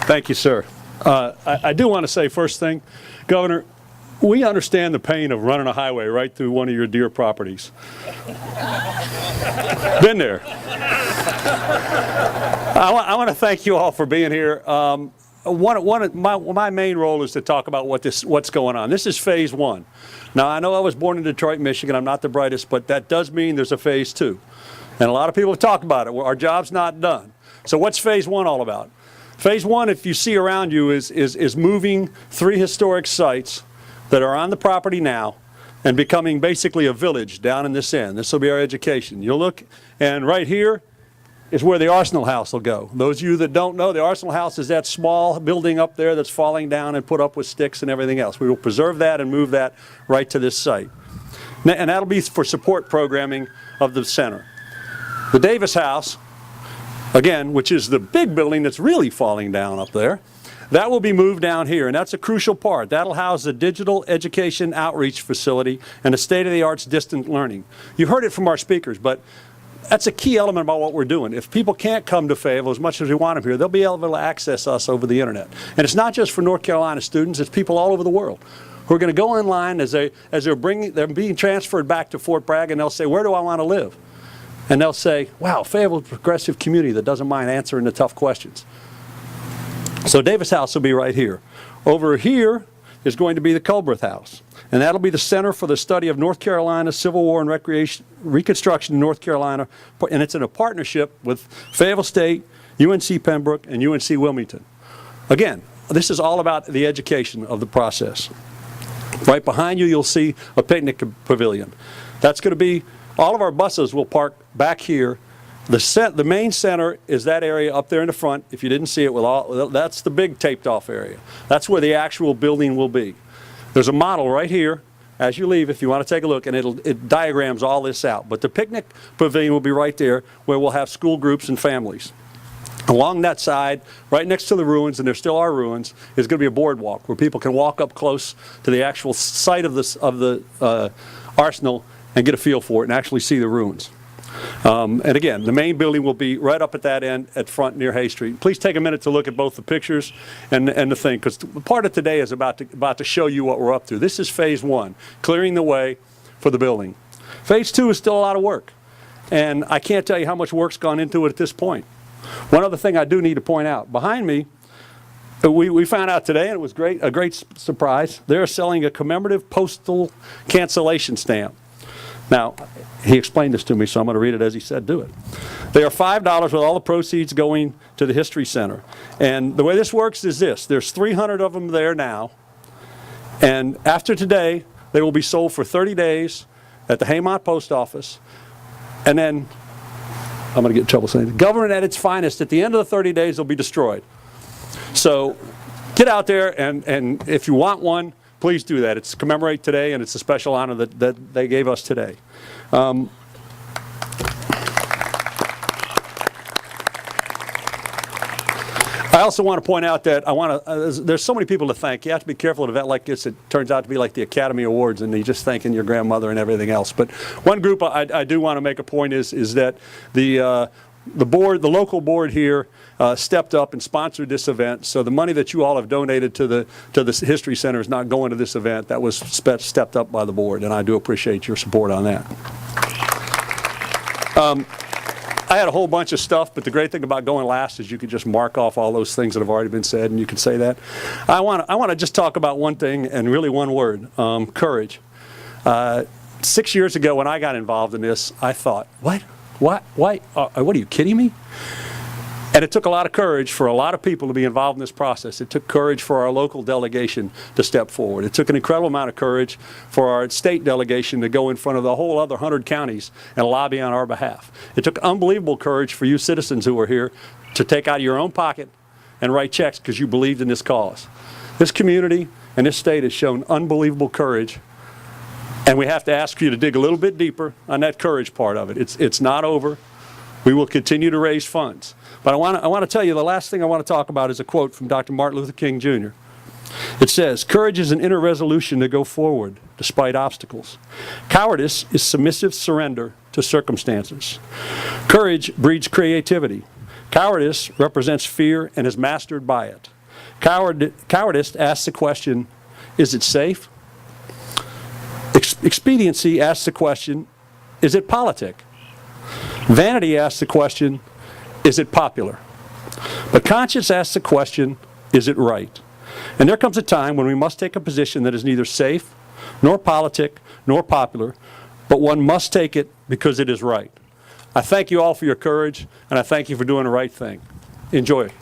Thank you, sir. I do want to say first thing, Governor, we understand the pain of running a highway right through one of your dear properties. Been there. I want to thank you all for being here. My main role is to talk about what's going on. This is phase one. Now, I know I was born in Detroit, Michigan. I'm not the brightest, but that does mean there's a phase two. And a lot of people have talked about it. Our job's not done. So what's phase one all about? Phase one, if you see around you, is moving 3 historic sites that are on the property now and becoming basically a village down in this end. This will be our education. You'll look, and right here is where the Arsenal House will go. Those of you that don't know, the Arsenal House is that small building up there that's falling down and put up with sticks and everything else. We will preserve that and move that right to this site. And that'll be for support programming of the center. The Davis House, again, which is the big building that's really falling down up there, that will be moved down here, and that's a crucial part. That'll house the digital education outreach facility and the state-of-the-arts distant learning. You heard it from our speakers, but that's a key element about what we're doing. If people can't come to Fayetteville as much as we want them here, they'll be able to access us over the internet. And it's not just for North Carolina students, it's people all over the world who are going to go online as they're being transferred back to Fort Bragg, and they'll say, where do I want to live? And they'll say, wow, Fayetteville is a progressive community that doesn't mind answering the tough questions. So Davis House will be right here. Over here is going to be the Culbreth House. And that'll be the Center for the Study of North Carolina Civil War and Reconstruction in North Carolina. And it's in a partnership with Fayetteville State, UNC Pembroke, and UNC Wilmington. Again, this is all about the education of the process. Right behind you, you'll see a picnic pavilion. That's going to be, all of our buses will park back here. The main center is that area up there in the front. If you didn't see it, that's the big taped off area. That's where the actual building will be. There's a model right here as you leave if you want to take a look, and it diagrams all this out. But the picnic pavilion will be right there where we'll have school groups and families. Along that side, right next to the ruins, and there still are ruins, is going to be a boardwalk where people can walk up close to the actual site of the arsenal and get a feel for it and actually see the ruins. And again, the main building will be right up at that end at front near Hay Street. Please take a minute to look at both the pictures and the thing, because part of today is about to show you what we're up to. This is phase one, clearing the way for the building. Phase two is still a lot of work, and I can't tell you how much work's gone into it at this point. One other thing I do need to point out, behind me, we found out today, and it was a great surprise, they're selling a commemorative postal cancellation stamp. Now, he explained this to me, so I'm going to read it as he said do it. They are $5 with all the proceeds going to the History Center. And the way this works is this. There's 300 of them there now. And after today, they will be sold for 30 days at the Haymont Post Office. And then, I'm going to get in trouble saying it, government at its finest, at the end of the 30 days, they'll be destroyed. So get out there, and if you want one, please do that. It's commemorate today, and it's a special honor that they gave us today. I also want to point out that there's so many people to thank. You have to be careful at an event like this. It turns out to be like the Academy Awards, and you're just thanking your grandmother and everything else. But one group I do want to make a point is that the local board here stepped up and sponsored this event. So the money that you all have donated to the History Center is not going to this event. That was stepped up by the board, and I do appreciate your support on that. I had a whole bunch of stuff, but the great thing about going last is you can just mark off all those things that have already been said, and you can say that. I want to just talk about one thing, and really one word, courage. 6 years ago when I got involved in this, I thought, what? What are you kidding me? And it took a lot of courage for a lot of people to be involved in this process. It took courage for our local delegation to step forward. It took an incredible amount of courage for our state delegation to go in front of the whole other 100 counties and lobby on our behalf. It took unbelievable courage for you citizens who are here to take out of your own pocket and write checks because you believed in this cause. This community and this state has shown unbelievable courage. And we have to ask you to dig a little bit deeper on that courage part of it. It's not over. We will continue to raise funds. But I want to tell you, the last thing I want to talk about is a quote from Dr. Martin Luther King Jr. It says, "Courage is an inner resolution to go forward despite obstacles. Cowardice is submissive surrender to circumstances. Courage breeds creativity. Cowardice represents fear and is mastered by it. Cowardice asks the question, is it safe? Expediency asks the question, is it politic? Vanity asks the question, is it popular? But conscience asks the question, is it right? And there comes a time when we must take a position that is neither safe, nor politic, nor popular, but one must take it because it is right. I thank you all for your courage, and I thank you for doing the right thing. Enjoy it.